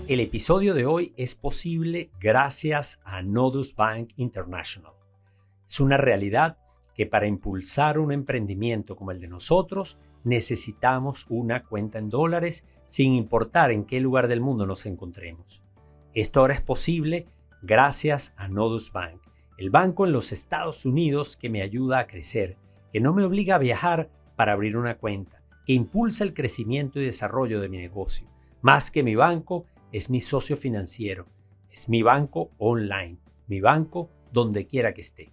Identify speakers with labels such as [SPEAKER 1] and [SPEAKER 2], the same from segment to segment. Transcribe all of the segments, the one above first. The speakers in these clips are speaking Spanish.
[SPEAKER 1] El episodio de hoy es posible gracias a Nodus Bank International. Es una realidad que para impulsar un emprendimiento como el de nosotros necesitamos una cuenta en dólares sin importar en qué lugar del mundo nos encontremos. Esto ahora es posible gracias a Nodus Bank, el banco en los Estados Unidos que me ayuda a crecer, que no me obliga a viajar para abrir una cuenta, que impulsa el crecimiento y desarrollo de mi negocio. Más que mi banco, es mi socio financiero, es mi banco online, mi banco donde quiera que esté.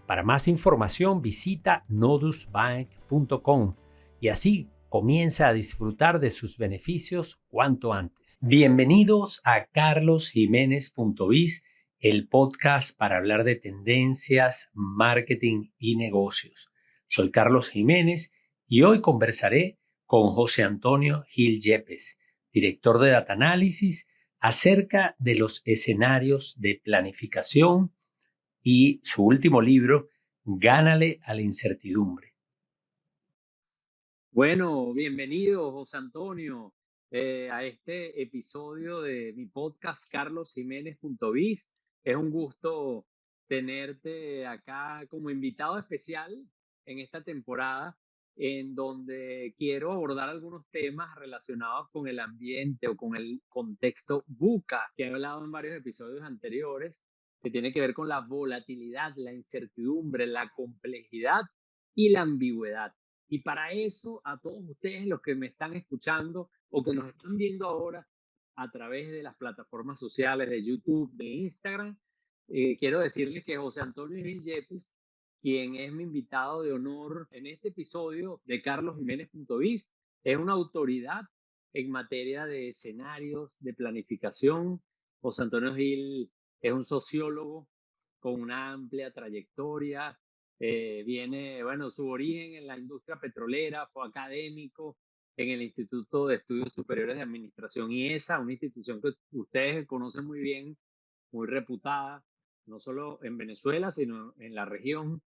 [SPEAKER 1] Para más información visita nodusbank.com y así comienza a disfrutar de sus beneficios cuanto antes. Bienvenidos a carlosjimenez.biz, el podcast para hablar de tendencias, marketing y negocios. Soy Carlos Jiménez y hoy conversaré con José Antonio Gil Yepes, director de Data Analysis, acerca de los escenarios de planificación y su último libro, Gánale a la incertidumbre.
[SPEAKER 2] Bueno, bienvenido, José Antonio, a este episodio de mi podcast carlosjimenez.biz. Es un gusto tenerte acá como invitado especial en esta temporada, en donde quiero abordar algunos temas relacionados con el ambiente o con el contexto VUCA, que he hablado en varios episodios anteriores, que tiene que ver con la volatilidad, la incertidumbre, la complejidad y la ambigüedad. Y para eso, a todos ustedes, los que me están escuchando o que nos están viendo ahora a través de las plataformas sociales de YouTube, de Instagram, quiero decirles que José Antonio Gil Yepes, quien es mi invitado de honor en este episodio de carlosjimenez.biz, es una autoridad en materia de escenarios, de planificación. José Antonio Gil es un sociólogo con una amplia trayectoria. Bueno, su origen en la industria petrolera, fue académico en el Instituto de Estudios Superiores de Administración IESA, una institución que ustedes conocen muy bien, muy reputada, no solo en Venezuela, sino en la región.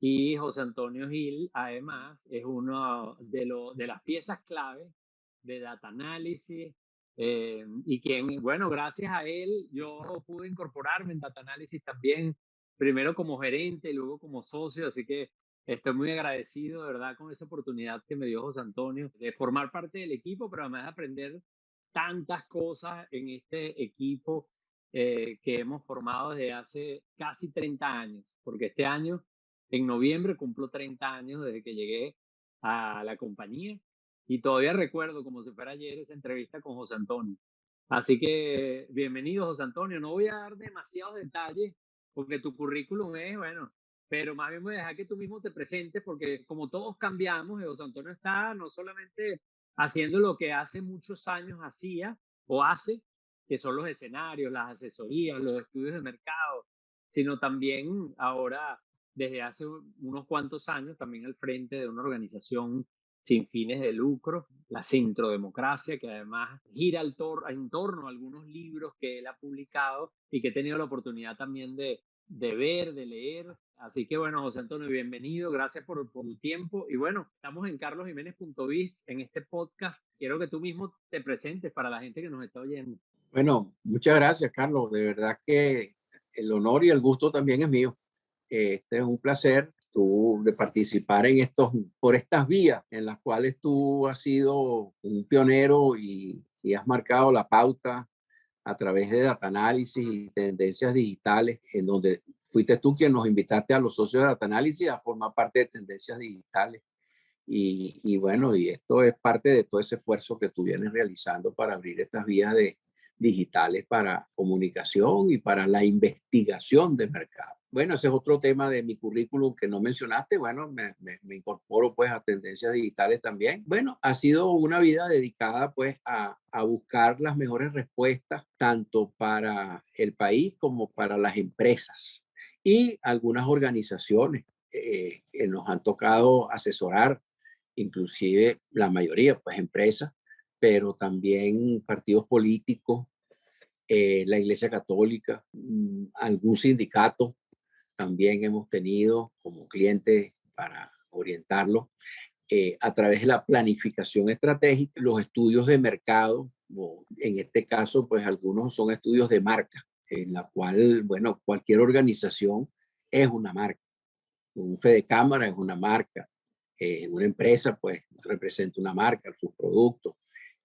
[SPEAKER 2] Y José Antonio Gil, además, es uno de las piezas clave de Data Analysis, y quien, bueno, gracias a él, yo pude incorporarme en Data Analysis también, primero como gerente y luego como socio, así que estoy muy agradecido, de verdad, con esa oportunidad que me dio José Antonio de formar parte del equipo, pero además de aprender tantas cosas en este equipo que hemos formado desde hace casi 30 años, porque este año en noviembre cumplo 30 años desde que llegué a la compañía y todavía recuerdo como si fuera ayer esa entrevista con José Antonio. Así que bienvenido, José Antonio. No voy a dar demasiados detalles porque tu currículum es, bueno, pero más bien voy a dejar que tú mismo te presentes porque como todos cambiamos, José Antonio está no solamente haciendo lo que hace muchos años hacía o hace, que son los escenarios, las asesorías, los estudios de mercado, sino también ahora desde hace unos cuantos años también al frente de una organización sin fines de lucro, la Centrodemocracia, que además gira en torno a algunos libros que él ha publicado y que he tenido la oportunidad también de ver, de leer. Así que bueno, José Antonio, bienvenido, gracias por tu tiempo. Y bueno, estamos en carlosjimenez.biz en este podcast. Quiero que tú mismo te presentes para la gente que nos está oyendo.
[SPEAKER 3] Bueno, muchas gracias, Carlos. De verdad que el honor y el gusto también es mío. Este es un placer de participar por estas vías en las cuales tú has sido un pionero y has marcado la pauta a través de data análisis y tendencias digitales, en donde fuiste tú quien nos invitaste a los socios de data análisis a formar parte de tendencias digitales. Y bueno, y esto es parte de todo ese esfuerzo que tú vienes realizando para abrir estas vías digitales para comunicación y para la investigación de mercado. Bueno, ese es otro tema de mi currículum que no mencionaste. Bueno, me incorporo pues a tendencias digitales también. Bueno, ha sido una vida dedicada pues a buscar las mejores respuestas tanto para el país como para las empresas y algunas organizaciones que nos han tocado asesorar, inclusive la mayoría pues empresas, pero también partidos políticos, la Iglesia Católica, algún sindicato también hemos tenido como clientes para orientarlo a través de la planificación estratégica, los estudios de mercado o en este caso, pues algunos son estudios de marca, en la cual, bueno, cualquier organización es una marca. Un fe de cámara es una marca. Una empresa, pues, representa una marca, sus productos.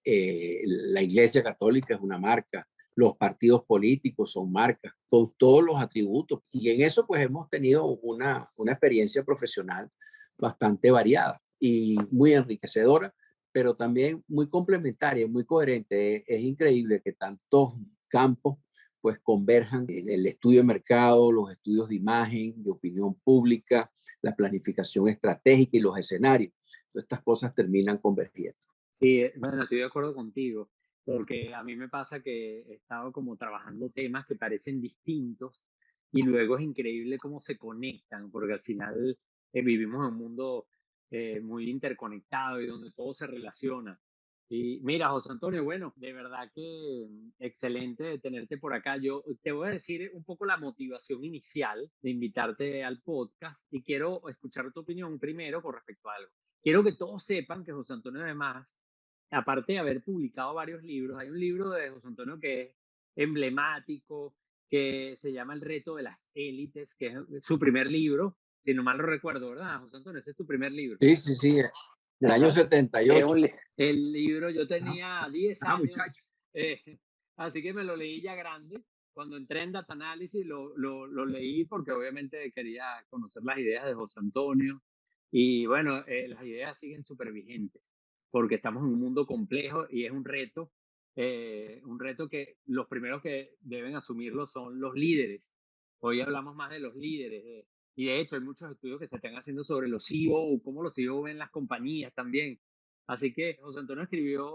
[SPEAKER 3] La Iglesia Católica es una marca. Los partidos políticos son marcas, con todos los atributos. Y en eso, pues, hemos tenido una experiencia profesional bastante variada y muy enriquecedora, pero también muy complementaria, muy coherente. Es increíble que tantos campos pues converjan en el estudio de mercado, los estudios de imagen, de opinión pública, la planificación estratégica y los escenarios. Todas estas cosas terminan convergiendo.
[SPEAKER 2] Sí, bueno, estoy de acuerdo contigo, porque a mí me pasa que he estado como trabajando temas que parecen distintos y luego es increíble cómo se conectan, porque al final vivimos en un mundo muy interconectado y donde todo se relaciona. Y mira, José Antonio, bueno, de verdad que excelente tenerte por acá. Yo te voy a decir un poco la motivación inicial de invitarte al podcast y quiero escuchar tu opinión primero con respecto a algo. Quiero que todos sepan que José Antonio además, aparte de haber publicado varios libros, hay un libro de José Antonio que es emblemático, que se llama El reto de las élites, que es su primer libro, si no mal lo recuerdo, ¿verdad, José Antonio? Ese es tu primer libro.
[SPEAKER 3] Sí, sí, sí, del año 78.
[SPEAKER 2] El libro, yo tenía 10 años,
[SPEAKER 3] Muchacho.
[SPEAKER 2] eh, así que me lo leí ya grande. Cuando entré en Data Analysis lo leí porque obviamente quería conocer las ideas de José Antonio. Y bueno, las ideas siguen súper vigentes porque estamos en un mundo complejo y es un reto que los primeros que deben asumirlo son los líderes. Hoy hablamos más de los líderes, y de hecho hay muchos estudios que se están haciendo sobre los CEO, cómo los CEO ven las compañías también. Así que José Antonio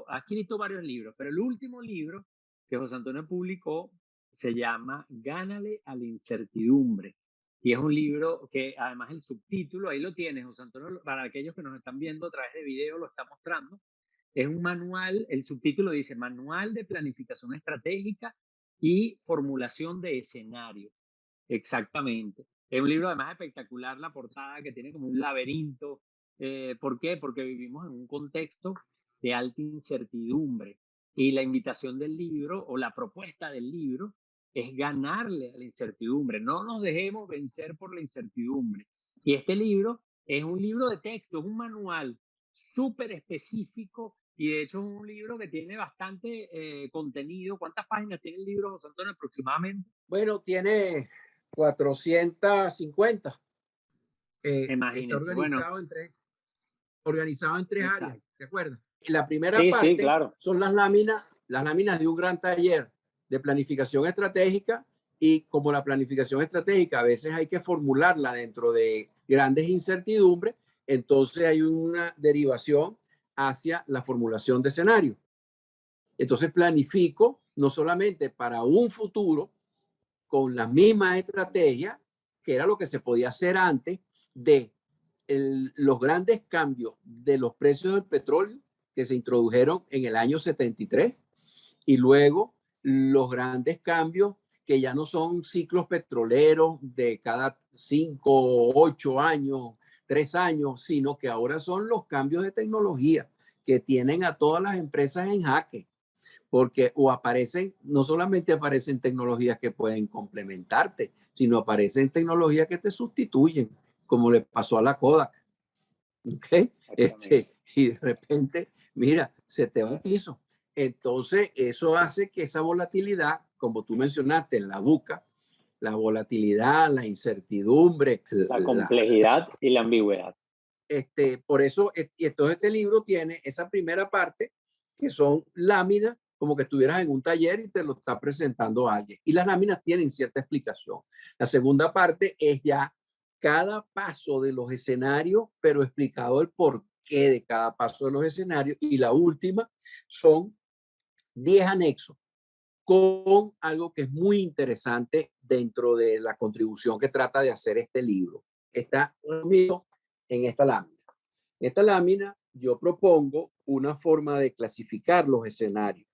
[SPEAKER 2] ha escrito varios libros, pero el último libro que José Antonio publicó se llama Gánale a la incertidumbre. Y es un libro que además el subtítulo, ahí lo tienes, José Antonio, para aquellos que nos están viendo a través de video, lo está mostrando. Es un manual, el subtítulo dice Manual de Planificación Estratégica y Formulación de Escenarios. Exactamente. Es un libro además espectacular, la portada que tiene como un laberinto. ¿Por qué? Porque vivimos en un contexto de alta incertidumbre y la invitación del libro o la propuesta del libro es ganarle a la incertidumbre. No nos dejemos vencer por la incertidumbre. Y este libro es un libro de texto, es un manual súper específico y de hecho es un libro que tiene bastante contenido. ¿Cuántas páginas tiene el libro, José Antonio, aproximadamente?
[SPEAKER 3] Bueno, tiene 450. Está
[SPEAKER 2] Imagínense, bueno,
[SPEAKER 3] organizado en tres áreas,
[SPEAKER 2] exacto.
[SPEAKER 3] ¿te acuerdas? La primera
[SPEAKER 2] Sí, sí,
[SPEAKER 3] parte
[SPEAKER 2] claro.
[SPEAKER 3] son las láminas de un gran taller de planificación estratégica, y como la planificación estratégica a veces hay que formularla dentro de grandes incertidumbres, entonces hay una derivación hacia la formulación de escenarios. Entonces planifico no solamente para un futuro con la misma estrategia, que era lo que se podía hacer antes de los grandes cambios de los precios del petróleo que se introdujeron en el año 73, y luego los grandes cambios que ya no son ciclos petroleros de cada 5, 8 años, 3 años, sino que ahora son los cambios de tecnología que tienen a todas las empresas en jaque, porque no solamente aparecen tecnologías que pueden complementarte, sino aparecen tecnologías que te sustituyen, como le pasó a la Kodak. ¿Okay? Y de repente, mira, se te va un piso. Entonces, eso hace que esa volatilidad, como tú mencionaste, la buca, la volatilidad, la incertidumbre,
[SPEAKER 2] la complejidad y la ambigüedad.
[SPEAKER 3] Por eso, y entonces este libro tiene esa primera parte, que son láminas, como que estuvieras en un taller y te lo está presentando alguien. Y las láminas tienen cierta explicación. La segunda parte es ya cada paso de los escenarios, pero explicado el porqué de cada paso de los escenarios. Y la última son 10 anexos con algo que es muy interesante dentro de la contribución que trata de hacer este libro. Está unido en esta lámina. En esta lámina yo propongo una forma de clasificar los escenarios,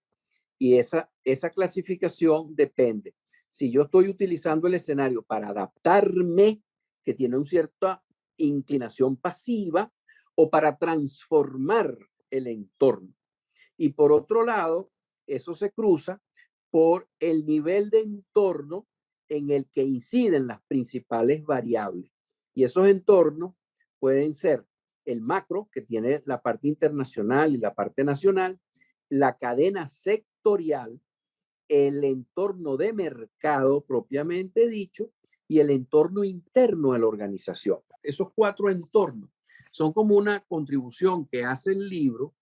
[SPEAKER 3] y esa clasificación depende si yo estoy utilizando el escenario para adaptarme, que tiene una cierta inclinación pasiva, o para transformar el entorno. Y por otro lado, eso se cruza por el nivel de entorno en el que inciden las principales variables. Y esos entornos pueden ser el macro, que tiene la parte internacional y la parte nacional, la cadena sectorial, el entorno de mercado propiamente dicho y el entorno interno de la organización. Esos 4 entornos son como una contribución que hace el libro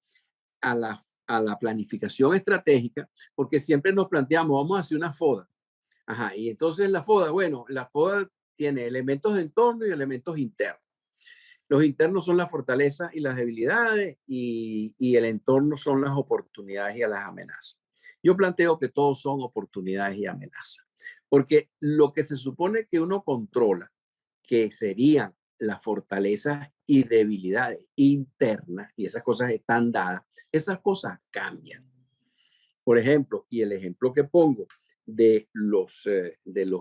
[SPEAKER 3] a la planificación estratégica, porque siempre nos planteamos, vamos a hacer una FODA. Ajá, y entonces la FODA, bueno, la FODA tiene elementos de entorno y elementos internos. Los internos son las fortalezas y las debilidades y el entorno son las oportunidades y las amenazas. Yo planteo que todos son oportunidades y amenazas, porque lo que se supone que uno controla, que serían las fortalezas y debilidades internas, y esas cosas están dadas, esas cosas cambian. Por ejemplo, y el ejemplo que pongo de los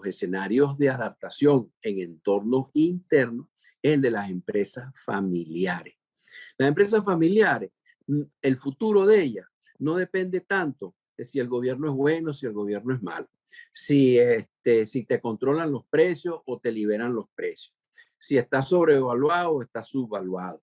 [SPEAKER 3] escenarios de adaptación en entornos internos es el de las empresas familiares. Las empresas familiares, el futuro de ellas no depende tanto de si el gobierno es bueno, si el gobierno es malo, si te controlan los precios o te liberan los precios, si está sobrevaluado o está subvaluado,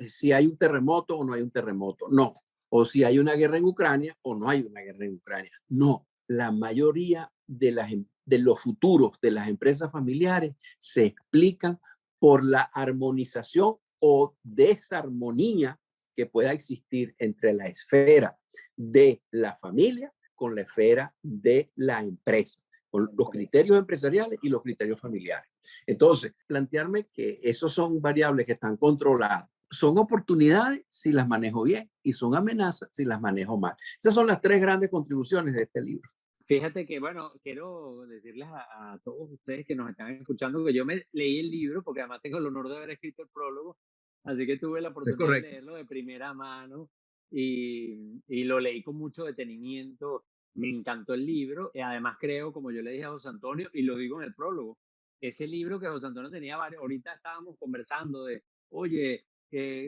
[SPEAKER 3] si hay un terremoto o no hay un terremoto, no, o si hay una guerra en Ucrania o no hay una guerra en Ucrania, no. La mayoría de los futuros de las empresas familiares se explican por la armonización o desarmonía que pueda existir entre la esfera de la familia con la esfera de la empresa, con los criterios empresariales y los criterios familiares. Entonces, plantearme que esos son variables que están controladas, son oportunidades si las manejo bien y son amenazas si las manejo mal. Esas son las 3 grandes contribuciones de este libro.
[SPEAKER 2] Fíjate que, bueno, quiero decirles a todos ustedes que nos están escuchando que yo me leí el libro, porque además tengo el honor de haber escrito el prólogo, así que tuve la oportunidad de leerlo de primera mano y lo leí con mucho detenimiento. Me encantó el libro y además creo, como yo le dije a José Antonio, y lo digo en el prólogo, ese libro que José Antonio tenía varios, ahorita estábamos conversando de, oye,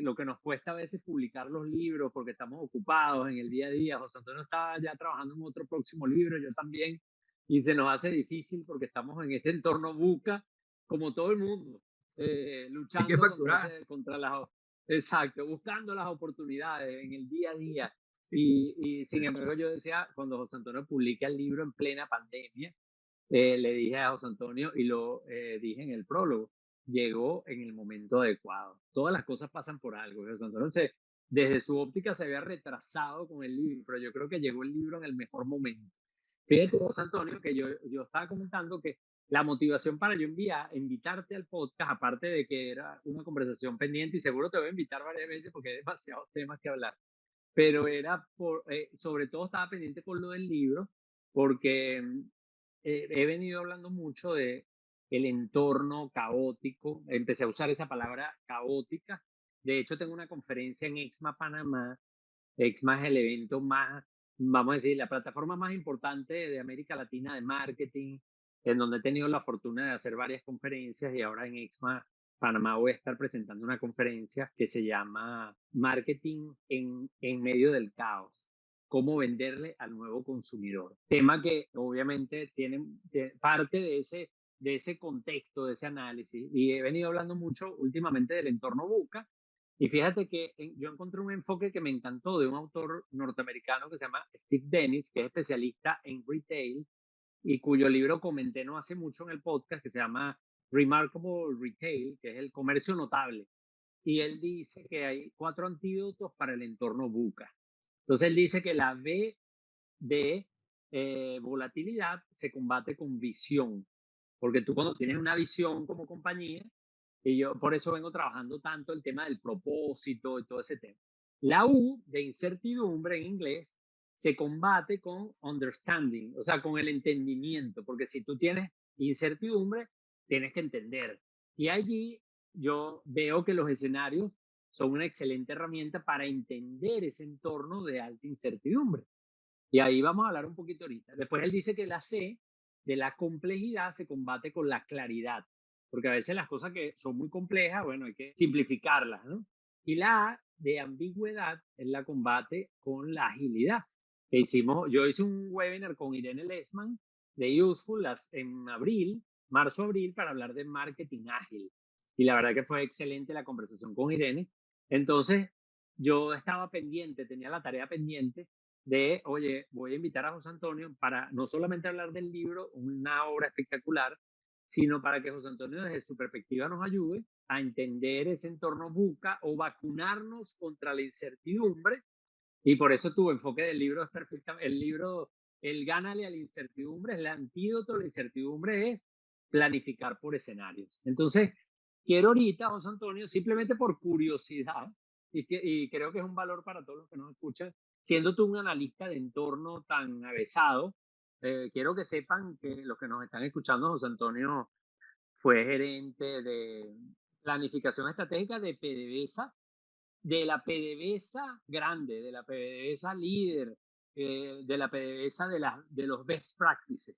[SPEAKER 2] lo que nos cuesta a veces publicar los libros porque estamos ocupados en el día a día. José Antonio está ya trabajando en otro próximo libro, yo también, y se nos hace difícil porque estamos en ese entorno buca, como todo el mundo, luchando contra las... Exacto, buscando las oportunidades en el día a día. Y sin embargo yo decía, cuando José Antonio publica el libro en plena pandemia, le dije a José Antonio y lo dije en el prólogo, llegó en el momento adecuado. Todas las cosas pasan por algo. José Antonio desde su óptica se había retrasado con el libro, pero yo creo que llegó el libro en el mejor momento. Fíjate, José Antonio, que yo estaba comentando que la motivación para yo invitarte al podcast, aparte de que era una conversación pendiente y seguro te voy a invitar varias veces porque hay demasiados temas que hablar, pero era sobre todo estaba pendiente por lo del libro, porque he venido hablando mucho de el entorno caótico. Empecé a usar esa palabra caótica. De hecho, tengo una conferencia en EXMA Panamá. EXMA es el evento más, vamos a decir, la plataforma más importante de América Latina de marketing, en donde he tenido la fortuna de hacer varias conferencias y ahora en EXMA Panamá voy a estar presentando una conferencia que se llama Marketing en medio del caos. Cómo venderle al nuevo consumidor. Tema que obviamente tiene parte de ese contexto, de ese análisis. Y he venido hablando mucho últimamente del entorno buca. Y fíjate que yo encontré un enfoque que me encantó de un autor norteamericano que se llama Steve Dennis, que es especialista en retail y cuyo libro comenté no hace mucho en el podcast, que se llama Remarkable Retail, que es el comercio notable. Y él dice que hay 4 antídotos para el entorno buca. Entonces él dice que la B de volatilidad se combate con visión, porque tú cuando tienes una visión como compañía, y yo por eso vengo trabajando tanto el tema del propósito y todo ese tema. La U de incertidumbre en inglés se combate con understanding, o sea, con el entendimiento, porque si tú tienes incertidumbre, tienes que entender. Y allí yo veo que los escenarios son una excelente herramienta para entender ese entorno de alta incertidumbre. Y ahí vamos a hablar un poquito ahorita. Después él dice que la C de la complejidad se combate con la claridad, porque a veces las cosas que son muy complejas, bueno, hay que simplificarlas, ¿no? Y la A de ambigüedad es la combate con la agilidad. que hicimos, yo hice un webinar con Irene Lessman de Useful en abril, marzo-abril, para hablar de marketing ágil. Y la verdad que fue excelente la conversación con Irene. Entonces, yo estaba pendiente, tenía la tarea pendiente de, oye, voy a invitar a José Antonio para no solamente hablar del libro, una obra espectacular, sino para que José Antonio desde su perspectiva nos ayude a entender ese entorno buca o vacunarnos contra la incertidumbre. Y por eso tu enfoque del libro es perfecto. El libro, el gánale a la incertidumbre, es el antídoto a la incertidumbre, es planificar por escenarios. Entonces, quiero ahorita, José Antonio, simplemente por curiosidad, y creo que es un valor para todos los que nos escuchan, siendo tú un analista de entorno tan avesado, quiero que sepan que los que nos están escuchando, José Antonio fue gerente de planificación estratégica de PDVSA, de la PDVSA grande, de la PDVSA líder, de la PDVSA de los best practices,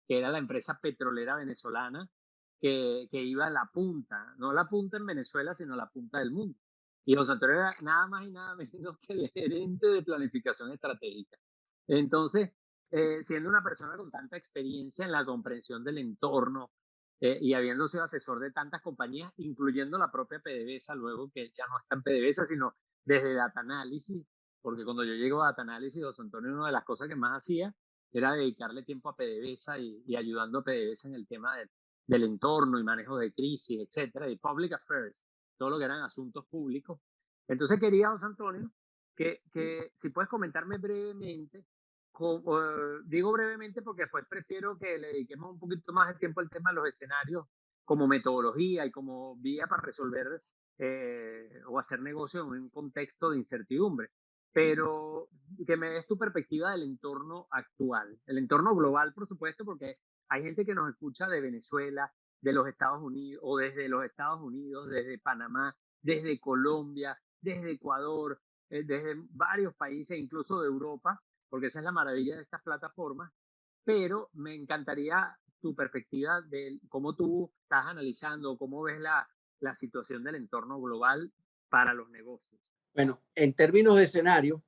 [SPEAKER 2] que era la empresa petrolera venezolana que iba a la punta, no la punta en Venezuela, sino la punta del mundo. Y José Antonio era nada más y nada menos que el gerente de planificación estratégica. Entonces, siendo una persona con tanta experiencia en la comprensión del entorno, y habiendo sido asesor de tantas compañías, incluyendo la propia PDVSA, luego que ya no está en PDVSA, sino desde Data Analysis, porque cuando yo llego a Data Analysis, José Antonio, una de las cosas que más hacía era dedicarle tiempo a PDVSA y ayudando a PDVSA en el tema del entorno y manejo de crisis, etcétera, y public affairs, todo lo que eran asuntos públicos. Entonces quería, José Antonio, que si puedes comentarme brevemente, digo brevemente porque después prefiero que le dediquemos un poquito más de tiempo al tema de los escenarios como metodología y como vía para resolver o hacer negocio en un contexto de incertidumbre. Pero que me des tu perspectiva del entorno actual, el entorno global, por supuesto, porque hay gente que nos escucha de Venezuela, de los Estados Unidos, o desde los Estados Unidos, desde Panamá, desde Colombia, desde Ecuador, desde varios países, incluso de Europa, porque esa es la maravilla de estas plataformas, pero me encantaría tu perspectiva de cómo tú estás analizando, cómo ves la situación del entorno global para los negocios.
[SPEAKER 3] Bueno, en términos de escenario,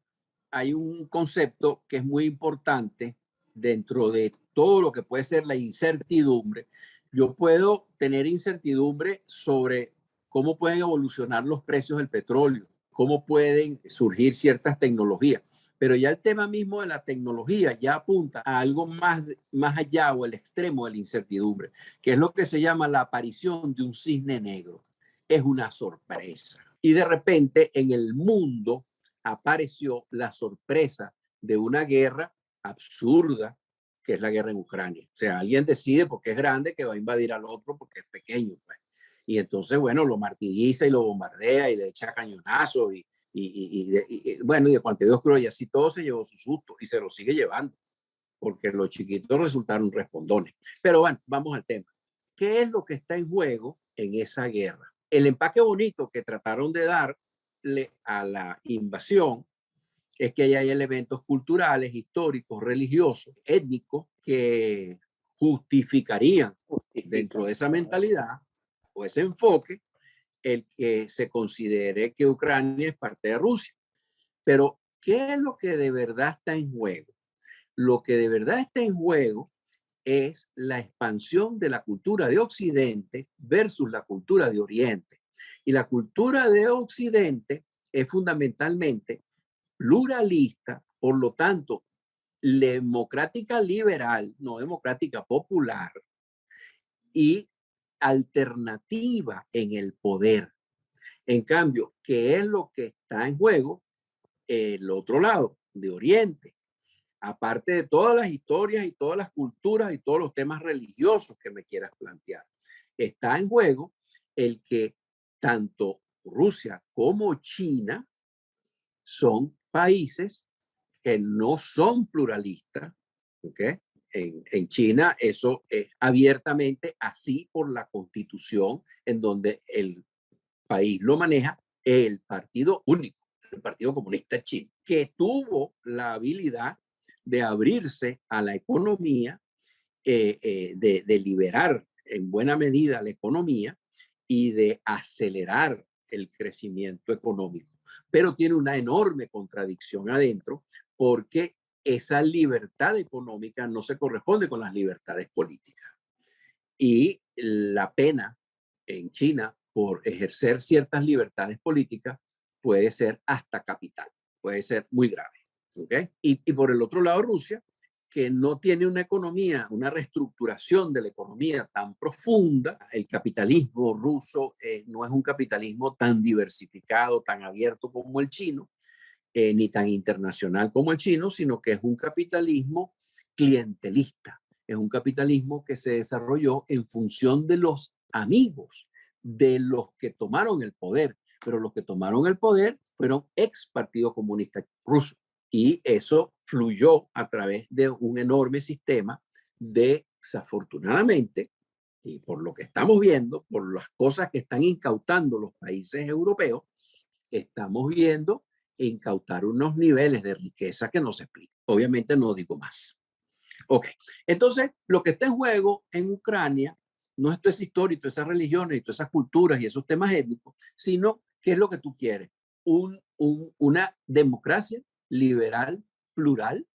[SPEAKER 3] hay un concepto que es muy importante dentro de todo lo que puede ser la incertidumbre. Yo puedo tener incertidumbre sobre cómo pueden evolucionar los precios del petróleo, cómo pueden surgir ciertas tecnologías, pero ya el tema mismo de la tecnología ya apunta a algo más allá o el extremo de la incertidumbre, que es lo que se llama la aparición de un cisne negro. Es una sorpresa. Y de repente en el mundo apareció la sorpresa de una guerra absurda, que es la guerra en Ucrania. O sea, alguien decide porque es grande que va a invadir al otro porque es pequeño, pues. Y entonces, bueno, lo martiriza y lo bombardea y le echa cañonazos bueno, y de cuanto Dios creo, y así todo se llevó su susto y se lo sigue llevando, porque los chiquitos resultaron respondones. Pero bueno, vamos al tema. ¿Qué es lo que está en juego en esa guerra? El empaque bonito que trataron de darle a la invasión es que hay elementos culturales, históricos, religiosos, étnicos que justificarían dentro de esa mentalidad o ese enfoque el que se considere que Ucrania es parte de Rusia. Pero, ¿qué es lo que de verdad está en juego? Lo que de verdad está en juego es la expansión de la cultura de Occidente versus la cultura de Oriente. Y la cultura de Occidente es fundamentalmente pluralista, por lo tanto, democrática liberal, no democrática popular, y alternativa en el poder. En cambio, ¿qué es lo que está en juego? El otro lado, de Oriente. Aparte de todas las historias y todas las culturas y todos los temas religiosos que me quieras plantear, está en juego el que tanto Rusia como China son países que no son pluralistas, ¿ok? En China eso es abiertamente así por la constitución en donde el país lo maneja el partido único, el Partido Comunista Chino, que tuvo la habilidad de abrirse a la economía, de liberar en buena medida la economía y de acelerar el crecimiento económico. Pero tiene una enorme contradicción adentro porque esa libertad económica no se corresponde con las libertades políticas. Y la pena en China por ejercer ciertas libertades políticas puede ser hasta capital, puede ser muy grave. ¿Okay? Y por el otro lado, Rusia, que no tiene una economía, una reestructuración de la economía tan profunda. El capitalismo ruso no es un capitalismo tan diversificado, tan abierto como el chino, ni tan internacional como el chino, sino que es un capitalismo clientelista. Es un capitalismo que se desarrolló en función de los amigos, de los que tomaron el poder, pero los que tomaron el poder fueron ex Partido Comunista Ruso. Y eso fluyó a través de un enorme sistema de, desafortunadamente, y por lo que estamos viendo, por las cosas que están incautando los países europeos, estamos viendo incautar unos niveles de riqueza que no se explican. Obviamente no digo más. Ok, entonces lo que está en juego en Ucrania no es toda esa historia y todas esas religiones y todas esas culturas y esos temas étnicos, sino qué es lo que tú quieres. Una democracia liberal, plural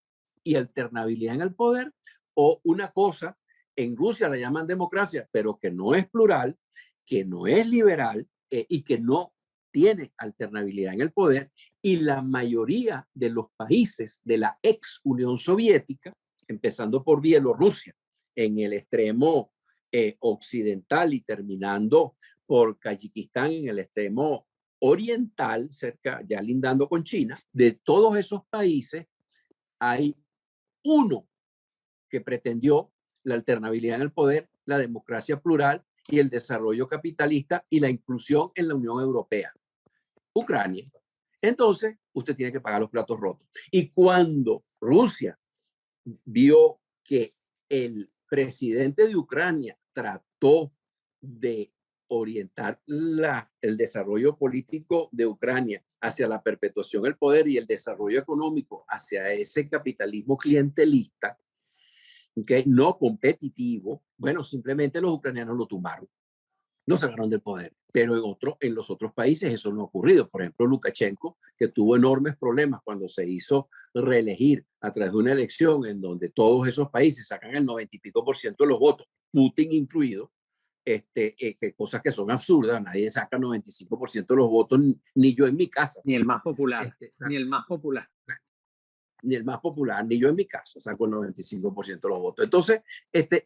[SPEAKER 3] y alternabilidad en el poder, o una cosa, en Rusia la llaman democracia, pero que no es plural, que no es liberal y que no tiene alternabilidad en el poder, y la mayoría de los países de la ex Unión Soviética, empezando por Bielorrusia, en el extremo occidental y terminando por Kazajistán en el extremo oriental, cerca, ya lindando con China, de todos esos países hay uno que pretendió la alternabilidad en el poder, la democracia plural y el desarrollo capitalista y la inclusión en la Unión Europea. Ucrania. Entonces, usted tiene que pagar los platos rotos. Y cuando Rusia vio que el presidente de Ucrania trató de orientar el desarrollo político de Ucrania hacia la perpetuación del poder y el desarrollo económico hacia ese capitalismo clientelista, ¿okay?, no competitivo, bueno, simplemente los ucranianos lo tumbaron, no sacaron del poder. Pero en los otros países eso no ha ocurrido. Por ejemplo, Lukashenko, que tuvo enormes problemas cuando se hizo reelegir a través de una elección en donde todos esos países sacan el 90 y pico % de los votos, Putin incluido, que cosas que son absurdas, nadie saca el 95% de los votos, ni yo en mi casa.
[SPEAKER 2] Ni el más popular, ni el más popular.
[SPEAKER 3] Ni el más popular, ni yo en mi casa saco el 95% de los votos. Entonces,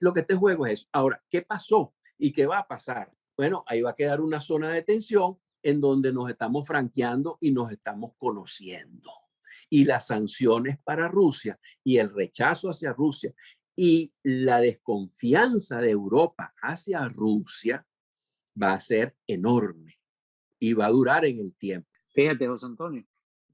[SPEAKER 3] lo que este juego es eso. Ahora, ¿qué pasó y qué va a pasar? Bueno, ahí va a quedar una zona de tensión en donde nos estamos franqueando y nos estamos conociendo. Y las sanciones para Rusia y el rechazo hacia Rusia y la desconfianza de Europa hacia Rusia va a ser enorme y va a durar en el tiempo.
[SPEAKER 2] Fíjate, José Antonio,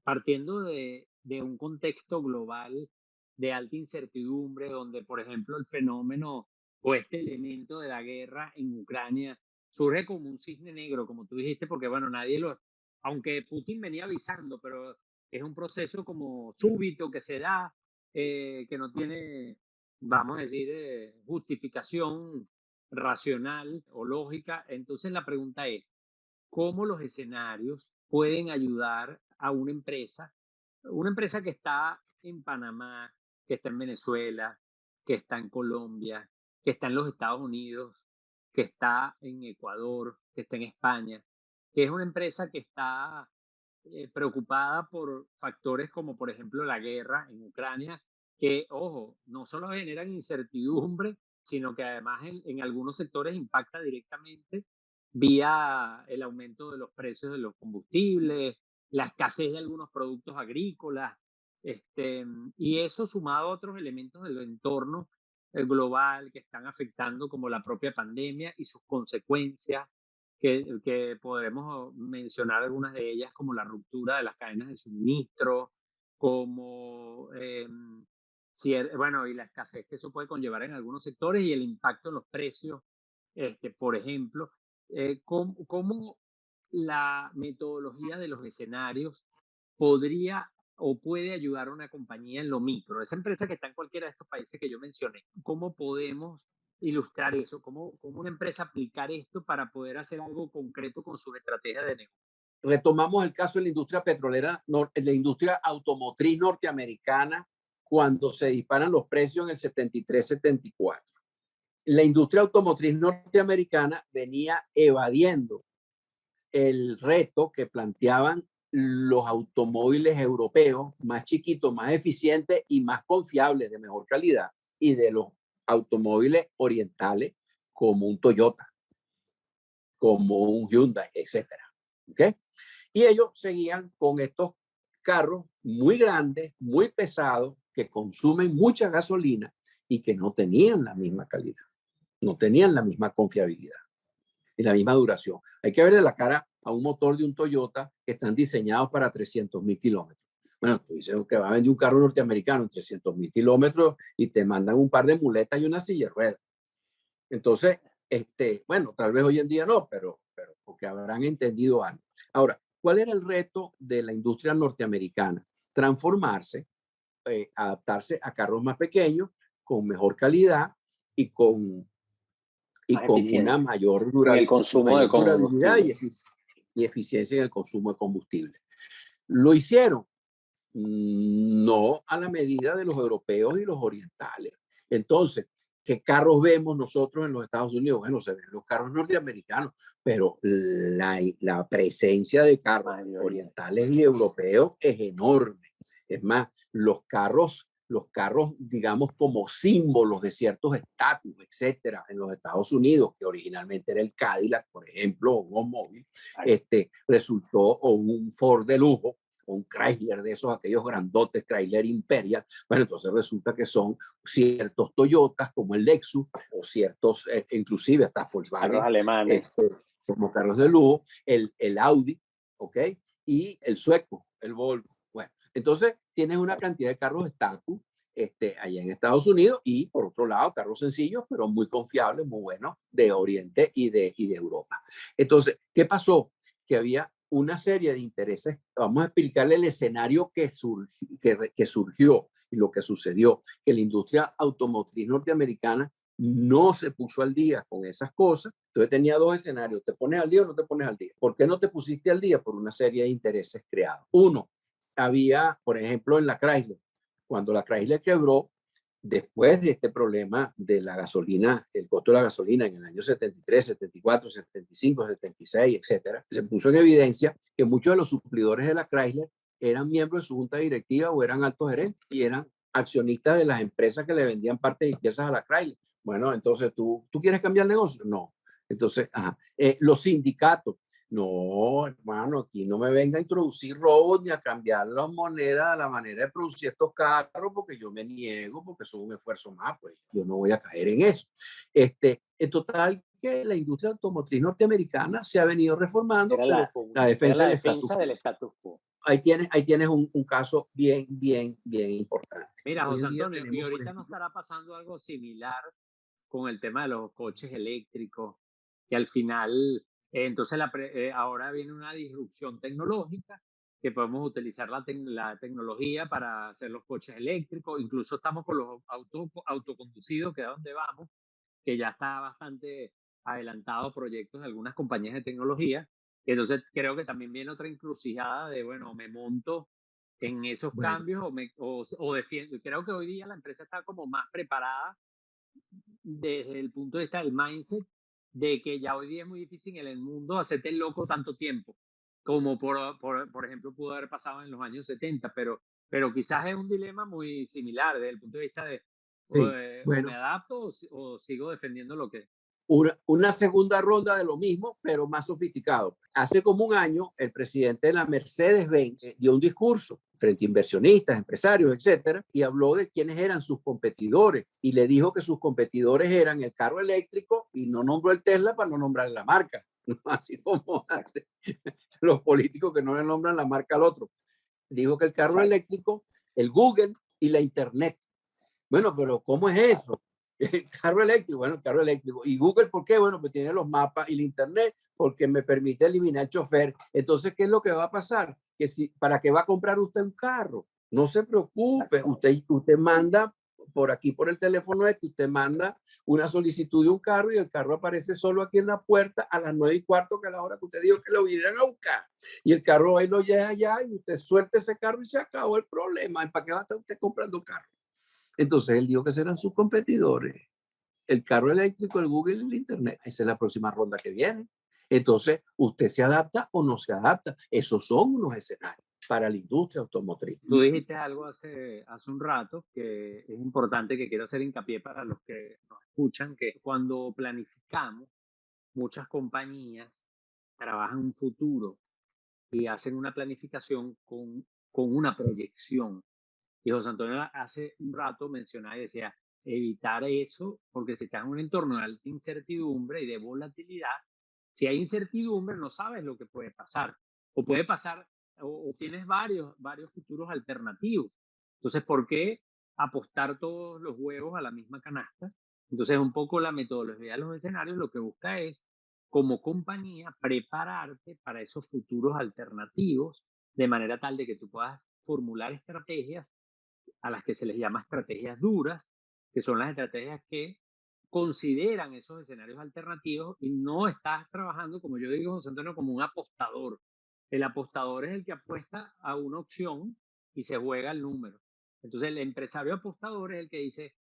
[SPEAKER 2] partiendo de un contexto global de alta incertidumbre, donde, por ejemplo, el fenómeno o este elemento de la guerra en Ucrania surge como un cisne negro, como tú dijiste, porque, bueno, nadie lo, aunque Putin venía avisando, pero es un proceso como súbito que se da, que no tiene, vamos a decir, justificación racional o lógica. Entonces la pregunta es, ¿cómo los escenarios pueden ayudar a una empresa que está en Panamá, que está en Venezuela, que está en Colombia, que está en los Estados Unidos, que está en Ecuador, que está en España, que es una empresa que está preocupada por factores como, por ejemplo, la guerra en Ucrania, que, ojo, no solo generan incertidumbre, sino que además en algunos sectores impacta directamente vía el aumento de los precios de los combustibles, la escasez de algunos productos agrícolas, y eso sumado a otros elementos del entorno global que están afectando, como la propia pandemia y sus consecuencias, que podemos mencionar algunas de ellas, como la ruptura de las cadenas de suministro, como, bueno, y la escasez que eso puede conllevar en algunos sectores y el impacto en los precios, por ejemplo. ¿Cómo la metodología de los escenarios podría o puede ayudar a una compañía en lo micro? Esa empresa que está en cualquiera de estos países que yo mencioné, ¿cómo podemos ilustrar eso? ¿Cómo una empresa aplicar esto para poder hacer algo concreto con sus estrategias de negocio?
[SPEAKER 3] Retomamos el caso de la industria petrolera, la industria automotriz norteamericana, cuando se disparan los precios en el 73-74. La industria automotriz norteamericana venía evadiendo el reto que planteaban los automóviles europeos más chiquitos, más eficientes y más confiables, de mejor calidad, y de los automóviles orientales como un Toyota, como un Hyundai, etcétera. ¿Okay? Y ellos seguían con estos carros muy grandes, muy pesados, que consumen mucha gasolina y que no tenían la misma calidad, no tenían la misma confiabilidad y la misma duración. Hay que verle la cara a un motor de un Toyota que están diseñados para 300.000 kilómetros. Bueno, tú dices que va a vender un carro norteamericano en 300.000 kilómetros y te mandan un par de muletas y una silla de ruedas. Entonces, bueno, tal vez hoy en día no, pero porque habrán entendido algo. Ahora, ¿cuál era el reto de la industria norteamericana? Transformarse, adaptarse a carros más pequeños, con mejor calidad y con una mayor durabilidad y eficiencia en el consumo de combustible. Lo hicieron, no a la medida de los europeos y los orientales. Entonces, ¿qué carros vemos nosotros en los Estados Unidos? Bueno, se ven los carros norteamericanos, pero la presencia de carros orientales y europeos es enorme. Es más, los carros, digamos, como símbolos de ciertos estatus, etcétera, en los Estados Unidos, que originalmente era el Cadillac, por ejemplo, o un Oldsmobile, resultó, o un Ford de lujo, o un Chrysler de esos, aquellos grandotes, Chrysler Imperial. Bueno, entonces resulta que son ciertos Toyotas, como el Lexus, o ciertos, inclusive hasta Volkswagen,
[SPEAKER 2] carros alemanes,
[SPEAKER 3] como carros de lujo, el Audi, ¿ok? Y el sueco, el Volvo. Bueno, entonces tienes una cantidad de carros estatus allá en Estados Unidos y por otro lado carros sencillos pero muy confiables, muy buenos de Oriente y de Europa. Entonces, ¿qué pasó? Que había una serie de intereses. Vamos a explicarle el escenario que surgió y lo que sucedió, que la industria automotriz norteamericana no se puso al día con esas cosas. Entonces tenía dos escenarios: ¿te pones al día o no te pones al día? ¿Por qué no te pusiste al día? Por una serie de intereses creados. Uno, había, por ejemplo, en la Chrysler, cuando la Chrysler quebró, después de este problema de la gasolina, el costo de la gasolina en el año 73, 74, 75, 76, etcétera, se puso en evidencia que muchos de los suplidores de la Chrysler eran miembros de su junta directiva o eran altos gerentes y eran accionistas de las empresas que le vendían partes y piezas a la Chrysler. Bueno, entonces, ¿tú quieres cambiar el negocio? No. Entonces, los sindicatos. No, hermano, aquí no me venga a introducir robos ni a cambiar las monedas a la manera de producir estos carros, porque yo me niego, porque eso es un esfuerzo más, pues yo no voy a caer en eso. En total, que la industria automotriz norteamericana se ha venido reformando, pero con la defensa
[SPEAKER 2] del status quo.
[SPEAKER 3] Ahí tienes un caso bien importante.
[SPEAKER 2] Mira, José Antonio, y ahorita nos estará pasando algo similar con el tema de los coches eléctricos, que al final, entonces ahora viene una disrupción tecnológica, que podemos utilizar la tecnología para hacer los coches eléctricos. Incluso estamos con los autoconducidos, que es donde vamos, que ya está bastante adelantado proyectos de algunas compañías de tecnología. Entonces creo que también viene otra encrucijada de, bueno, me monto en esos cambios o defiendo. Y creo que hoy día la empresa está como más preparada desde el punto de vista del mindset, de que ya hoy día es muy difícil en el mundo hacerte el loco tanto tiempo, como por ejemplo pudo haber pasado en los años 70, pero quizás es un dilema muy similar desde el punto de vista de
[SPEAKER 3] sí,
[SPEAKER 2] o me adapto o sigo defendiendo lo que...
[SPEAKER 3] Una segunda ronda de lo mismo, pero más sofisticado. Hace como un año, el presidente de la Mercedes-Benz dio un discurso frente a inversionistas, empresarios, etcétera, y habló de quiénes eran sus competidores y le dijo que sus competidores eran el carro eléctrico y no nombró el Tesla para no nombrar la marca. Así como hacen los políticos que no le nombran la marca al otro. Dijo que el carro eléctrico, el Google y la Internet. Bueno, pero ¿cómo es eso? El carro eléctrico, bueno, el carro eléctrico. ¿Y Google por qué? Bueno, pues tiene los mapas y el Internet porque me permite eliminar el chofer. Entonces, ¿qué es lo que va a pasar? Que ¿para qué va a comprar usted un carro? No se preocupe, usted manda por aquí, por el teléfono usted manda una solicitud de un carro y el carro aparece solo aquí en la puerta a las 9:15, que es la hora que usted dijo que lo vinieran a buscar. Y el carro ahí lo lleva allá y usted suelta ese carro y se acabó el problema. ¿Y para qué va a estar usted comprando carro? Entonces él dijo que serán sus competidores. El carro eléctrico, el Google y el Internet. Esa es la próxima ronda que viene. Entonces, ¿usted se adapta o no se adapta? Esos son unos escenarios para la industria automotriz.
[SPEAKER 2] Tú dijiste algo hace un rato que es importante, que quiero hacer hincapié para los que nos escuchan, que cuando planificamos, muchas compañías trabajan un futuro y hacen una planificación con una proyección. Y José Antonio hace un rato mencionaba y decía, evitar eso, porque si estás en un entorno de alta incertidumbre y de volatilidad, si hay incertidumbre no sabes lo que puede pasar. O puede pasar, o tienes varios futuros alternativos. Entonces, ¿por qué apostar todos los huevos a la misma canasta? Entonces, un poco la metodología de los escenarios lo que busca es, como compañía, prepararte para esos futuros alternativos de manera tal de que tú puedas formular estrategias a las que se les llama estrategias duras, que son las estrategias que consideran esos escenarios alternativos y no estás trabajando, como yo digo, José Antonio, como un apostador. El apostador es el que apuesta a una opción y se juega el número. Entonces el empresario apostador es el que dice,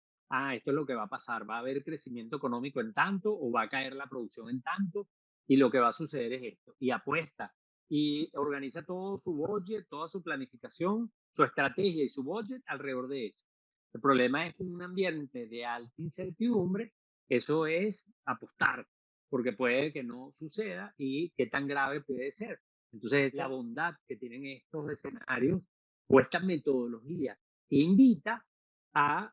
[SPEAKER 2] esto es lo que va a pasar, va a haber crecimiento económico en tanto o va a caer la producción en tanto y lo que va a suceder es esto. Y apuesta y organiza todo su budget, toda su planificación, su estrategia y su budget alrededor de eso. El problema es que en un ambiente de alta incertidumbre, eso es apostar, porque puede que no suceda y qué tan grave puede ser. Entonces, la bondad que tienen estos escenarios o esta metodología invita a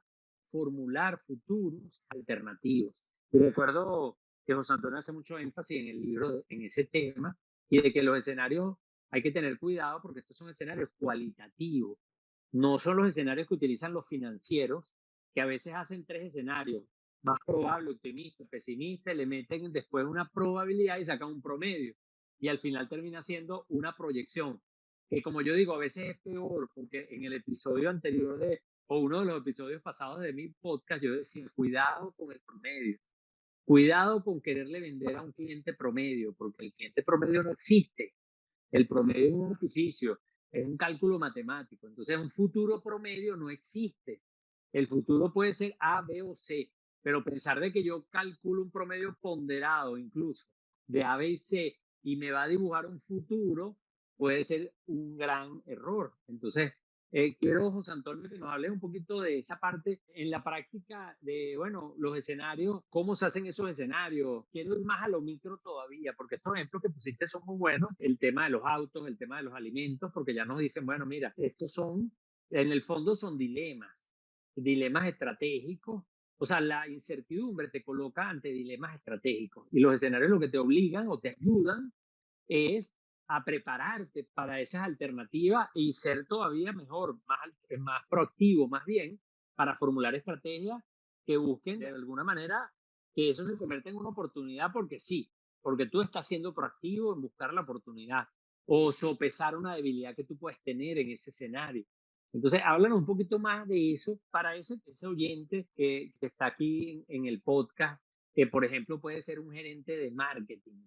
[SPEAKER 2] formular futuros alternativos. Y recuerdo que José Antonio hace mucho énfasis en el libro en ese tema y de que los escenarios hay que tener cuidado porque estos son escenarios cualitativos. No son los escenarios que utilizan los financieros, que a veces hacen tres escenarios, más probable, optimista, pesimista, y le meten después una probabilidad y sacan un promedio. Y al final termina siendo una proyección, que como yo digo, a veces es peor, porque en el episodio anterior o uno de los episodios pasados de mi podcast, yo decía, cuidado con el promedio, cuidado con quererle vender a un cliente promedio, porque el cliente promedio no existe. El promedio es un artificio, es un cálculo matemático. Entonces, un futuro promedio no existe. El futuro puede ser A, B o C, pero pensar de que yo calculo un promedio ponderado incluso de A, B y C y me va a dibujar un futuro puede ser un gran error. Entonces, quiero, José Antonio, que nos hables un poquito de esa parte en la práctica de, bueno, los escenarios, cómo se hacen esos escenarios. Quiero ir más a lo micro todavía, porque estos ejemplos que pusiste son muy buenos. El tema de los autos, el tema de los alimentos, porque ya nos dicen, bueno, mira, estos son, en el fondo son dilemas estratégicos. O sea, la incertidumbre te coloca ante dilemas estratégicos y los escenarios lo que te obligan o te ayudan es a prepararte para esas alternativas y ser todavía mejor, más proactivo, más bien, para formular estrategias que busquen de alguna manera que eso se convierta en una oportunidad porque sí, porque tú estás siendo proactivo en buscar la oportunidad o sopesar una debilidad que tú puedes tener en ese escenario. Entonces, háblanos un poquito más de eso para ese oyente que está aquí en el podcast, que por ejemplo puede ser un gerente de marketing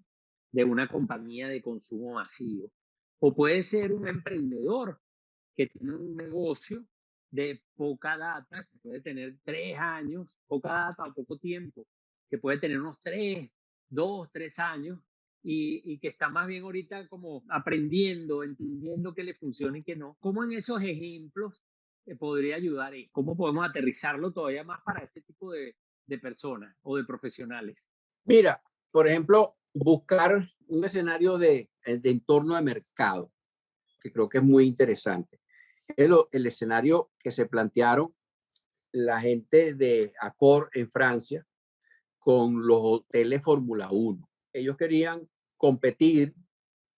[SPEAKER 2] de una compañía de consumo masivo. O puede ser un emprendedor que tiene un negocio de poca data, que puede tener 3 años, poca data o poco tiempo, que puede tener unos 2, 3 años y que está más bien ahorita como aprendiendo, entendiendo qué le funciona y qué no. ¿Cómo en esos ejemplos podría ayudar? ¿Cómo podemos aterrizarlo todavía más para este tipo de personas o de profesionales?
[SPEAKER 3] Mira, por ejemplo, buscar un escenario de entorno de mercado, que creo que es muy interesante. El escenario que se plantearon la gente de Accor en Francia con los hoteles Fórmula 1. Ellos querían competir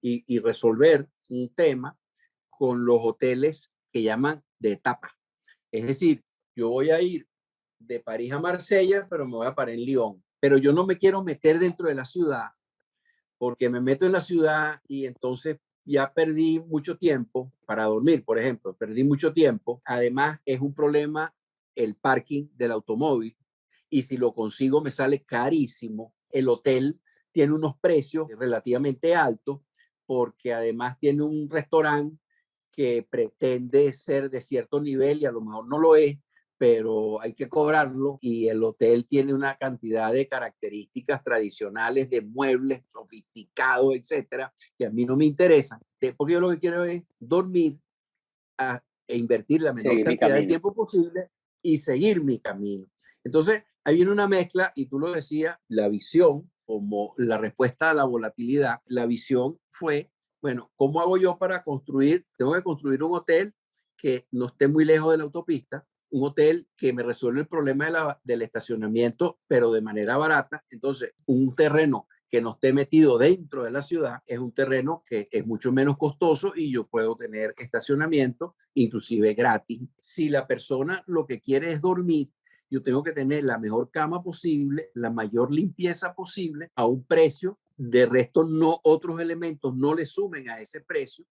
[SPEAKER 3] y resolver un tema con los hoteles que llaman de etapa. Es decir, yo voy a ir de París a Marsella, pero me voy a parar en Lyon. Pero yo no me quiero meter dentro de la ciudad porque me meto en la ciudad y entonces ya perdí mucho tiempo para dormir, por ejemplo, perdí mucho tiempo. Además, es un problema el parking del automóvil y si lo consigo me sale carísimo. El hotel tiene unos precios relativamente altos porque además tiene un restaurante que pretende ser de cierto nivel y a lo mejor no lo es, pero hay que cobrarlo y el hotel tiene una cantidad de características tradicionales de muebles sofisticados, etcétera, que a mí no me interesan, porque yo lo que quiero es dormir e invertir la menor cantidad de tiempo posible y seguir mi camino. Entonces, ahí viene una mezcla y tú lo decías, la visión como la respuesta a la volatilidad. La visión fue, bueno, ¿cómo hago yo para construir? Tengo que construir un hotel que no esté muy lejos de la autopista, un hotel que me resuelve el problema del estacionamiento, pero de manera barata. Entonces, un terreno que no esté metido dentro de la ciudad es un terreno que es mucho menos costoso y yo puedo tener estacionamiento, inclusive gratis. Si la persona lo que quiere es dormir, yo tengo que tener la mejor cama posible, la mayor limpieza posible, a un precio. De resto, no, otros elementos no le sumen a ese precio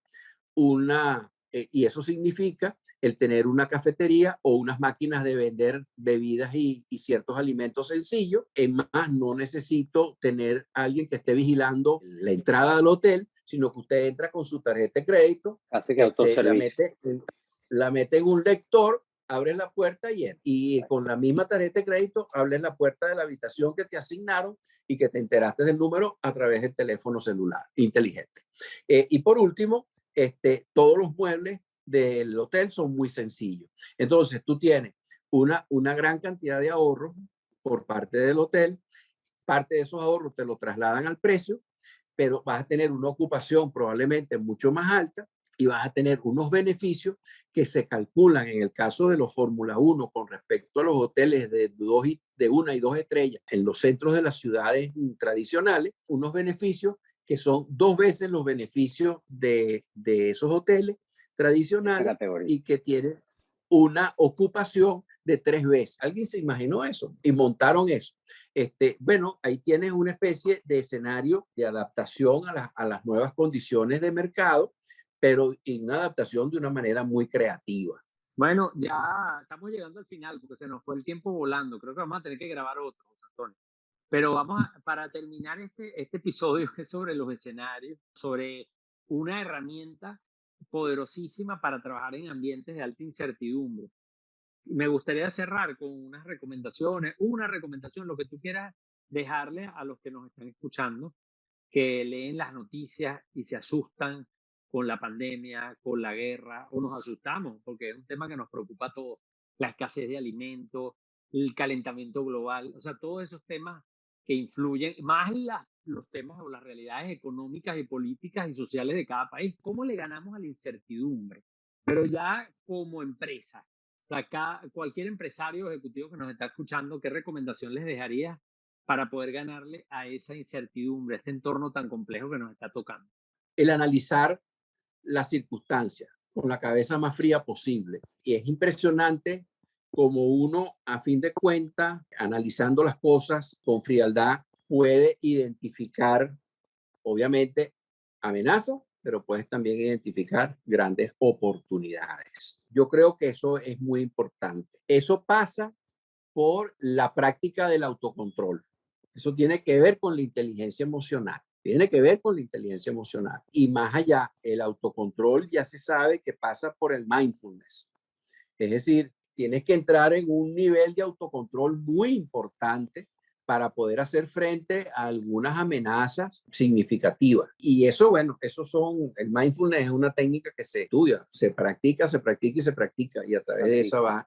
[SPEAKER 3] y eso significa el tener una cafetería o unas máquinas de vender bebidas y ciertos alimentos sencillos. En más, no necesito tener a alguien que esté vigilando la entrada del hotel, sino que usted entra con su tarjeta de crédito,
[SPEAKER 2] Así que
[SPEAKER 3] la mete en un lector, abres la puerta y con la misma tarjeta de crédito abres la puerta de la habitación que te asignaron y que te enteraste del número a través del teléfono celular inteligente. Y por último, todos los muebles del hotel son muy sencillos. Entonces, tú tienes una gran cantidad de ahorros por parte del hotel. Parte de esos ahorros te lo trasladan al precio, pero vas a tener una ocupación probablemente mucho más alta y vas a tener unos beneficios que se calculan en el caso de los Fórmula 1 con respecto a los hoteles de 1 y 2 estrellas en los centros de las ciudades tradicionales, unos beneficios que son 2 veces los beneficios de esos hoteles tradicionales y que tienen una ocupación de 3 veces. ¿Alguien se imaginó eso? Y montaron eso. Bueno, ahí tienes una especie de escenario de adaptación a las nuevas condiciones de mercado, pero en una adaptación de una manera muy creativa.
[SPEAKER 2] Bueno, ya estamos llegando al final porque se nos fue el tiempo volando. Creo que vamos a tener que grabar otro, José Antonio. Pero para terminar este episodio que es sobre los escenarios, sobre una herramienta poderosísima para trabajar en ambientes de alta incertidumbre. Me gustaría cerrar con unas recomendaciones, una recomendación, lo que tú quieras dejarle a los que nos están escuchando, que leen las noticias y se asustan con la pandemia, con la guerra, o nos asustamos porque es un tema que nos preocupa a todos, la escasez de alimentos, el calentamiento global, o sea, todos esos temas que influyen, más los temas o las realidades económicas y políticas y sociales de cada país. ¿Cómo le ganamos a la incertidumbre? Pero ya como empresa, o sea, cualquier empresario o ejecutivo que nos está escuchando, ¿qué recomendación les dejaría para poder ganarle a esa incertidumbre, a este entorno tan complejo que nos está tocando?
[SPEAKER 3] El analizar las circunstancias con la cabeza más fría posible. Y es impresionante como uno, a fin de cuentas, analizando las cosas con frialdad, puede identificar, obviamente, amenazas, pero puedes también identificar grandes oportunidades. Yo creo que eso es muy importante. Eso pasa por la práctica del autocontrol. Eso tiene que ver con la inteligencia emocional. Tiene que ver con la inteligencia emocional. Y más allá, el autocontrol ya se sabe que pasa por el mindfulness. Es decir, tienes que entrar en un nivel de autocontrol muy importante para poder hacer frente a algunas amenazas significativas. Y eso, bueno, el mindfulness es una técnica que se estudia, se practica y se practica. Y a través de eso vas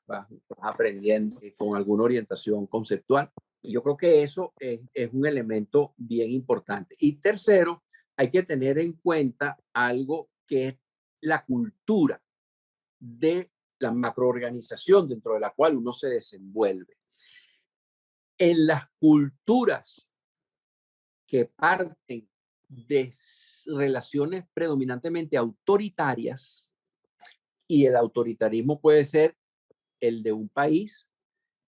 [SPEAKER 3] aprendiendo con alguna orientación conceptual. Y yo creo que eso es un elemento bien importante. Y tercero, hay que tener en cuenta algo que es la cultura de la macroorganización dentro de la cual uno se desenvuelve. En las culturas que parten de relaciones predominantemente autoritarias, y el autoritarismo puede ser el de un país,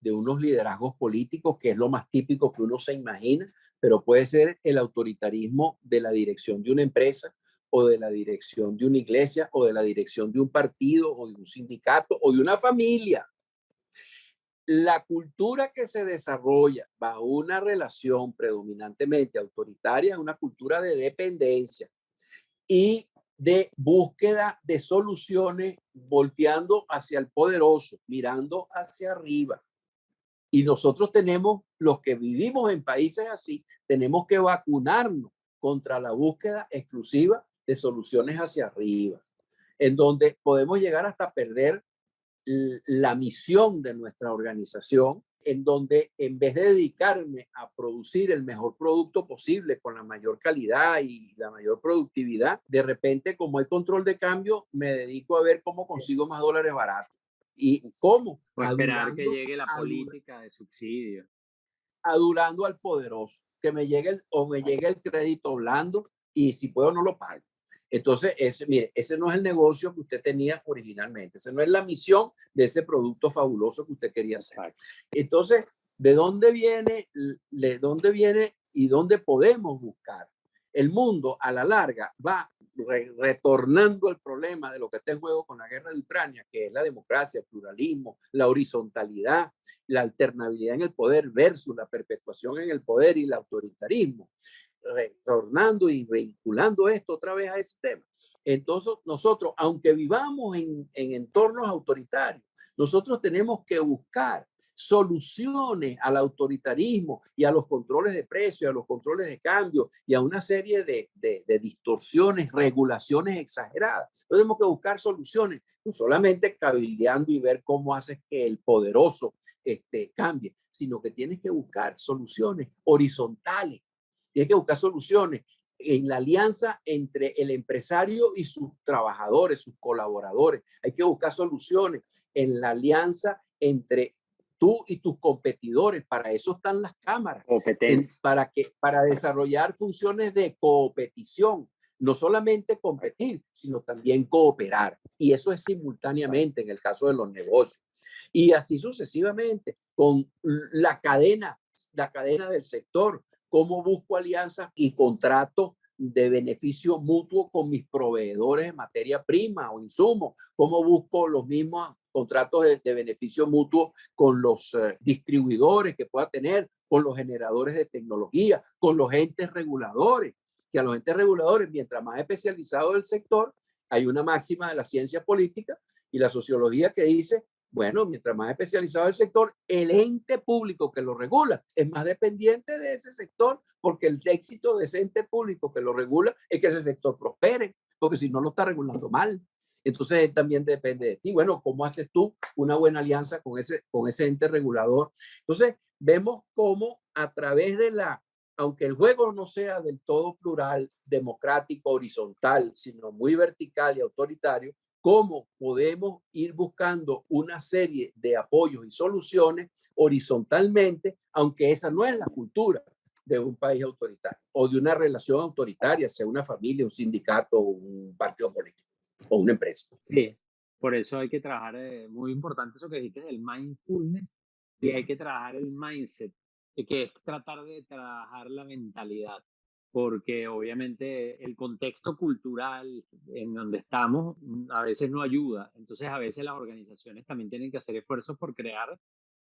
[SPEAKER 3] de unos liderazgos políticos, que es lo más típico que uno se imagina, pero puede ser el autoritarismo de la dirección de una empresa o de la dirección de una iglesia o de la dirección de un partido o de un sindicato o de una familia. La cultura que se desarrolla bajo una relación predominantemente autoritaria es una cultura de dependencia y de búsqueda de soluciones, volteando hacia el poderoso, mirando hacia arriba. Y nosotros tenemos, los que vivimos en países así, tenemos que vacunarnos contra la búsqueda exclusiva de soluciones hacia arriba, en donde podemos llegar hasta perder la misión de nuestra organización, en donde en vez de dedicarme a producir el mejor producto posible con la mayor calidad y la mayor productividad, de repente, como hay control de cambio, me dedico a ver cómo consigo más dólares baratos. ¿Y cómo?
[SPEAKER 2] O esperar que llegue la política de subsidio.
[SPEAKER 3] Adulando al poderoso, que me llegue me llegue el crédito blando y si puedo no lo pago. Entonces, mire, ese no es el negocio que usted tenía originalmente, esa no es la misión de ese producto fabuloso que usted quería hacer. Entonces, ¿de dónde viene y dónde podemos buscar? El mundo a la larga va retornando al problema de lo que está en juego con la guerra de Ucrania, que es la democracia, el pluralismo, la horizontalidad, la alternabilidad en el poder versus la perpetuación en el poder y el autoritarismo, retornando y vinculando esto otra vez a ese tema. Entonces, nosotros, aunque vivamos en entornos autoritarios, nosotros tenemos que buscar soluciones al autoritarismo y a los controles de precios, a los controles de cambio y a una serie de distorsiones, regulaciones exageradas. Tenemos que buscar soluciones, no solamente cabildeando y ver cómo haces que el poderoso cambie, sino que tienes que buscar soluciones horizontales, tienes que buscar soluciones en la alianza entre el empresario y sus trabajadores, sus colaboradores. Hay que buscar soluciones en la alianza entre tú y tus competidores. Para eso están las cámaras, para desarrollar funciones de competición. No solamente competir, sino también cooperar. Y eso es simultáneamente en el caso de los negocios. Y así sucesivamente, con la cadena del sector, cómo busco alianzas y contratos de beneficio mutuo con mis proveedores de materia prima o insumos, cómo busco los mismos contratos de beneficio mutuo con los distribuidores que pueda tener, con los generadores de tecnología, con los entes reguladores, que a los entes reguladores, mientras más especializado el sector, hay una máxima de la ciencia política y la sociología que dice, bueno, mientras más especializado el sector, el ente público que lo regula es más dependiente de ese sector, porque el éxito de ese ente público que lo regula es que ese sector prospere, porque si no lo está regulando mal. Entonces también depende de ti. Bueno, ¿cómo haces tú una buena alianza con ese ente regulador? Entonces vemos cómo a través de aunque el juego no sea del todo plural, democrático, horizontal, sino muy vertical y autoritario, cómo podemos ir buscando una serie de apoyos y soluciones horizontalmente, aunque esa no es la cultura de un país autoritario o de una relación autoritaria, sea una familia, un sindicato, un partido político o una empresa.
[SPEAKER 2] Sí, por eso hay que trabajar, muy importante eso que dijiste del mindfulness, y hay que trabajar el mindset, que es tratar de trabajar la mentalidad, porque obviamente el contexto cultural en donde estamos a veces no ayuda, entonces a veces las organizaciones también tienen que hacer esfuerzos por crear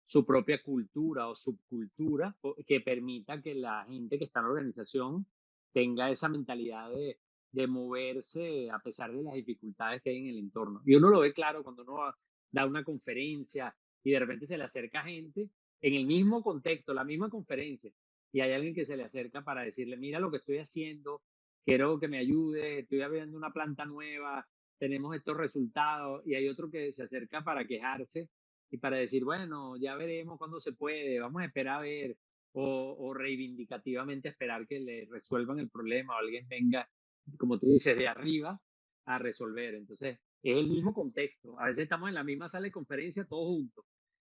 [SPEAKER 2] su propia cultura o subcultura que permita que la gente que está en la organización tenga esa mentalidad de moverse a pesar de las dificultades que hay en el entorno. Y uno lo ve claro cuando uno da una conferencia y de repente se le acerca gente en el mismo contexto, la misma conferencia, y hay alguien que se le acerca para decirle, mira lo que estoy haciendo, quiero que me ayude, estoy abriendo una planta nueva, tenemos estos resultados, y hay otro que se acerca para quejarse y para decir, bueno, ya veremos cuándo se puede, vamos a esperar a ver, o reivindicativamente esperar que le resuelvan el problema o alguien venga, como tú dices, de arriba a resolver. Entonces, es el mismo contexto. A veces estamos en la misma sala de conferencia todos juntos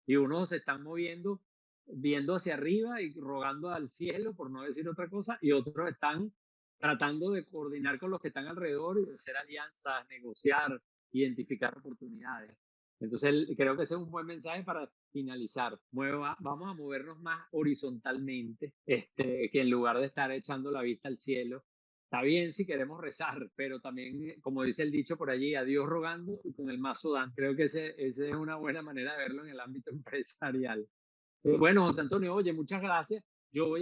[SPEAKER 2] y unos se están moviendo, viendo hacia arriba y rogando al cielo, por no decir otra cosa, y otros están tratando de coordinar con los que están alrededor y de hacer alianzas, negociar, identificar oportunidades. Entonces, creo que ese es un buen mensaje para finalizar. Vamos a movernos más horizontalmente, que en lugar de estar echando la vista al cielo. Está bien si queremos rezar, pero también, como dice el dicho por allí, a Dios rogando y con el mazo dan. Creo que ese es una buena manera de verlo en el ámbito empresarial. Bueno, José Antonio, oye, muchas gracias. Yo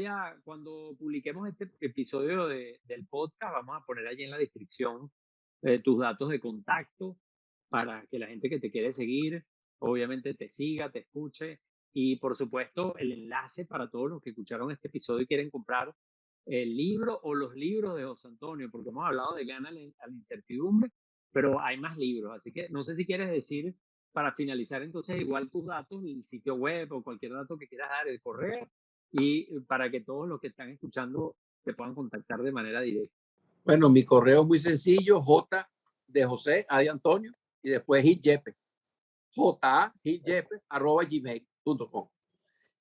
[SPEAKER 2] cuando publiquemos este episodio del podcast, vamos a poner allí en la descripción tus datos de contacto para que la gente que te quiere seguir, obviamente te siga, te escuche y por supuesto el enlace para todos los que escucharon este episodio y quieren comprar el libro o los libros de José Antonio, porque hemos hablado de Gana a la incertidumbre, pero hay más libros, así que no sé si quieres decir para finalizar entonces igual tus datos, el sitio web o cualquier dato que quieras dar, el correo, y para que todos los que están escuchando te puedan contactar de manera directa.
[SPEAKER 3] Bueno, mi correo es muy sencillo, J de José, A de Antonio, y después Giljepe, gmail.com.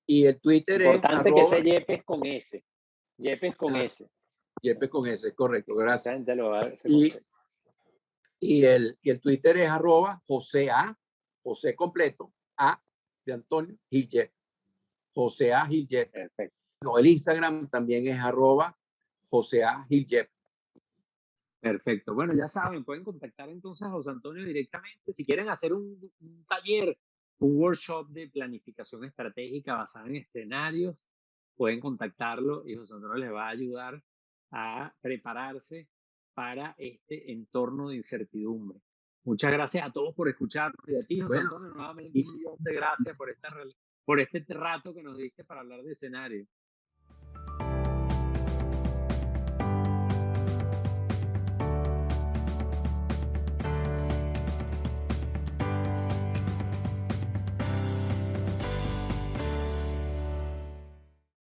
[SPEAKER 3] Y el Twitter
[SPEAKER 2] Importante
[SPEAKER 3] es
[SPEAKER 2] que ese Yepes con S. Yepes con
[SPEAKER 3] ah,
[SPEAKER 2] S.
[SPEAKER 3] Yepes con S, correcto,
[SPEAKER 2] Mucha
[SPEAKER 3] gracias.
[SPEAKER 2] gente lo va a hacer
[SPEAKER 3] Y, el Twitter es José A, José completo, A de Antonio, Giljepe, José A. Giljepe.
[SPEAKER 2] Perfecto.
[SPEAKER 3] No, el Instagram también es José A. Giljepe.
[SPEAKER 2] Perfecto. Bueno, ya saben, pueden contactar entonces a José Antonio directamente. Si quieren hacer un taller, un workshop de planificación estratégica basada en escenarios, pueden contactarlo y José Antonio les va a ayudar a prepararse para este entorno de incertidumbre. Muchas gracias a todos por escucharnos y a ti, José Antonio, nuevamente un millón de gracias por este rato que nos diste para hablar de escenario.